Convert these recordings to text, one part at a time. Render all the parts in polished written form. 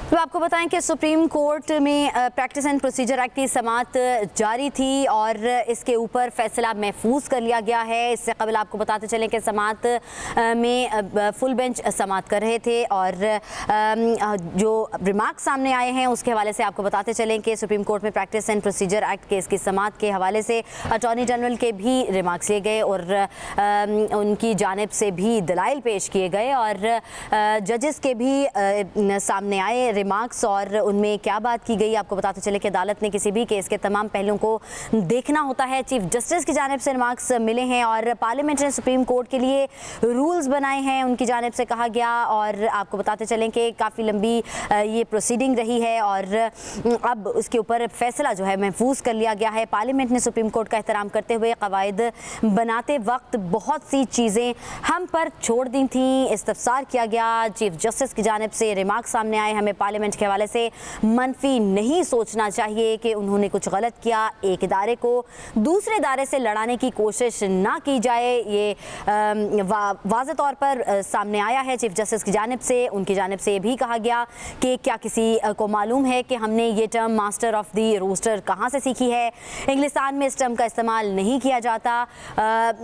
तो आपको बताएं कि सुप्रीम कोर्ट में प्रैक्टिस एंड प्रोसीजर एक्ट की समाअत जारी थी और इसके ऊपर फैसला महफूज कर लिया गया है। इससे कबल आपको बताते चलें कि समाअत में फुल बेंच समाअत कर रहे थे और जो रिमार्क सामने आए हैं उसके हवाले से आपको बताते चलें कि सुप्रीम कोर्ट में practice and procedure act case की समाअत के हवाले से अटॉर्नी जनरल के भी रिमार्क्स लिए गए और उनकी जानिब से भी दलाइल पेश किए गए और जजेस के भी सामने आए रिमार्क्स और उनमें क्या बात की गई। आपको बताते चले कि अदालत ने किसी भी केस के तमाम पहलुओं को देखना होता है। चीफ जस्टिस की जानिब से रिमार्क्स मिले हैं और पार्लियामेंट ने सुप्रीम कोर्ट के लिए रूल्स बनाए हैं, उनकी जानिब से कहा गया। और आपको बताते चलें कि काफ़ी लंबी ये प्रोसीडिंग रही है और अब उसके ऊपर फैसला जो है महफूज कर लिया गया है। पार्लियामेंट ने सुप्रीम कोर्ट का एहतराम करते हुए कवायद बनाते वक्त बहुत सी चीज़ें हम पर छोड़ दी थी, इस्तफसार किया गया। चीफ जस्टिस की जानिब से रिमार्क सामने आए, हमें पार्लियामेंट के हवाले से मनफी नहीं सोचना चाहिए कि उन्होंने कुछ गलत किया। एक इदारे को दूसरे इदारे से लड़ाने की कोशिश ना की जाए, ये वाज़ेह तौर पर सामने आया है चीफ जस्टिस की जानिब से। उनकी जानिब से ये भी कहा गया कि क्या किसी को मालूम है कि हमने ये term master of the roster कहाँ से सीखी है। इंग्लिस्तान में इस टर्म का इस्तेमाल नहीं किया जाता।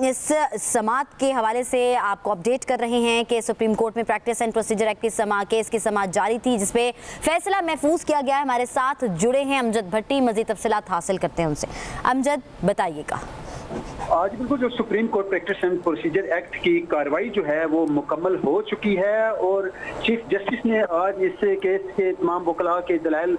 इस समाअत के हवाले से आपको अपडेट कर रहे हैं कि सुप्रीम कोर्ट में प्रैक्टिस एंड प्रोसीजर एक्ट की केस की समाअत जारी थी जिसपे फैसला महफूज किया गया है। हमारे साथ जुड़े हैं अमजद भट्टी, मजीद तफसीलात हासिल करते हैं उनसे। अमजद, बताइएगा। आज बिल्कुल जो supreme court practice and procedure act की कार्रवाई जो है वो मुकम्मल हो चुकी है और चीफ जस्टिस ने आज इस केस के तमाम वकला के दलाइल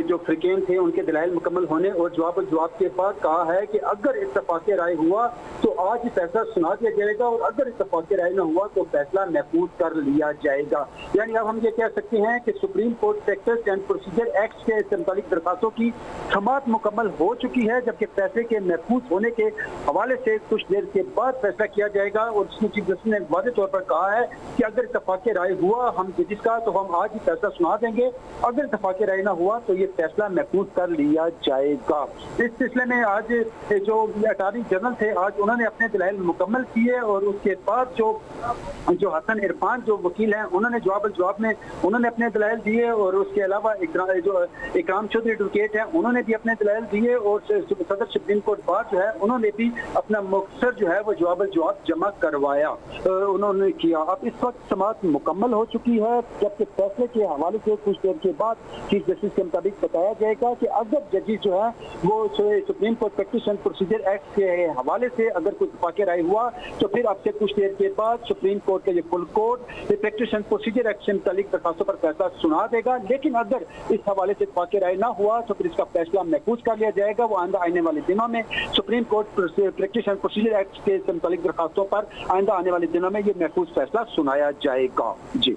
जो फ्रिकेन थे उनके दलाइल मुकम्मल होने और जवाब के बाद कहा है कि अगर इत्तफाक़ राय हुआ तो आज ही फैसला सुना दिया जाएगा और अगर इत्तफाक़ राय न हुआ तो फैसला महफूज कर लिया जाएगा। यानी अब हम ये कह सकते हैं कि supreme court practice and procedure act के मुतालिक दरखास्तों की समाअत मुकम्मल हो चुकी है, जबकि फैसले के महफूज होने के हवाले से कुछ देर के बाद फैसला किया जाएगा। और इसमें चीफ जस्टिस ने वाज़ेह तौर पर कहा है कि अगर इत्तफाक़ राय हुआ हम जजिस का तो हम आज ही फैसला सुना देंगे, अगर इत्तफाक़ राय ना हुआ तो ये फैसला महफूज कर लिया जाएगा। इस सिलसिले में आज जो अटॉर्नी जनरल थे आज उन्होंने अपने दलाइल मुकम्मल किए और उसके बाद जो हसन इरफान जो वकील हैं उन्होंने जवाब में उन्होंने अपने दलाइल दिए और उसके अलावा जो इकराम चौधरी एडवोकेट हैं उन्होंने भी अपने दलाइल दिए और सदर सुप्रीम कोर्ट बार जो है उन्होंने भी अपना मुख्तसर जो है वो जवाब जमा करवाया उन्होंने किया। अब इस वक्त समाअत मुकम्मल हो चुकी है, जबकि फैसले के हवाले से कुछ देर के बाद चीफ जस्टिस के मुताबिक बताया जाएगा कि अगर जजेस जो है वो supreme court practice and procedure act के हवाले से अगर कोई इत्तफाक़ राय हुआ तो फिर अब से कुछ देर के बाद सुप्रीम कोर्ट का ये full court practice and procedure act से मुतालिक दरखास्तों पर फैसला सुना देगा। लेकिन अगर इस हवाले से इत्तफाक़ राय ना हुआ तो फिर इसका फैसला महफूज कर लिया जाएगा। वो आइंदा आने वाले दिनों में supreme court practice and procedure act के मुतालिक दरखास्तों पर आइंदा आने वाले दिनों में ये महफूज फैसला सुनाया जाएगा। जी।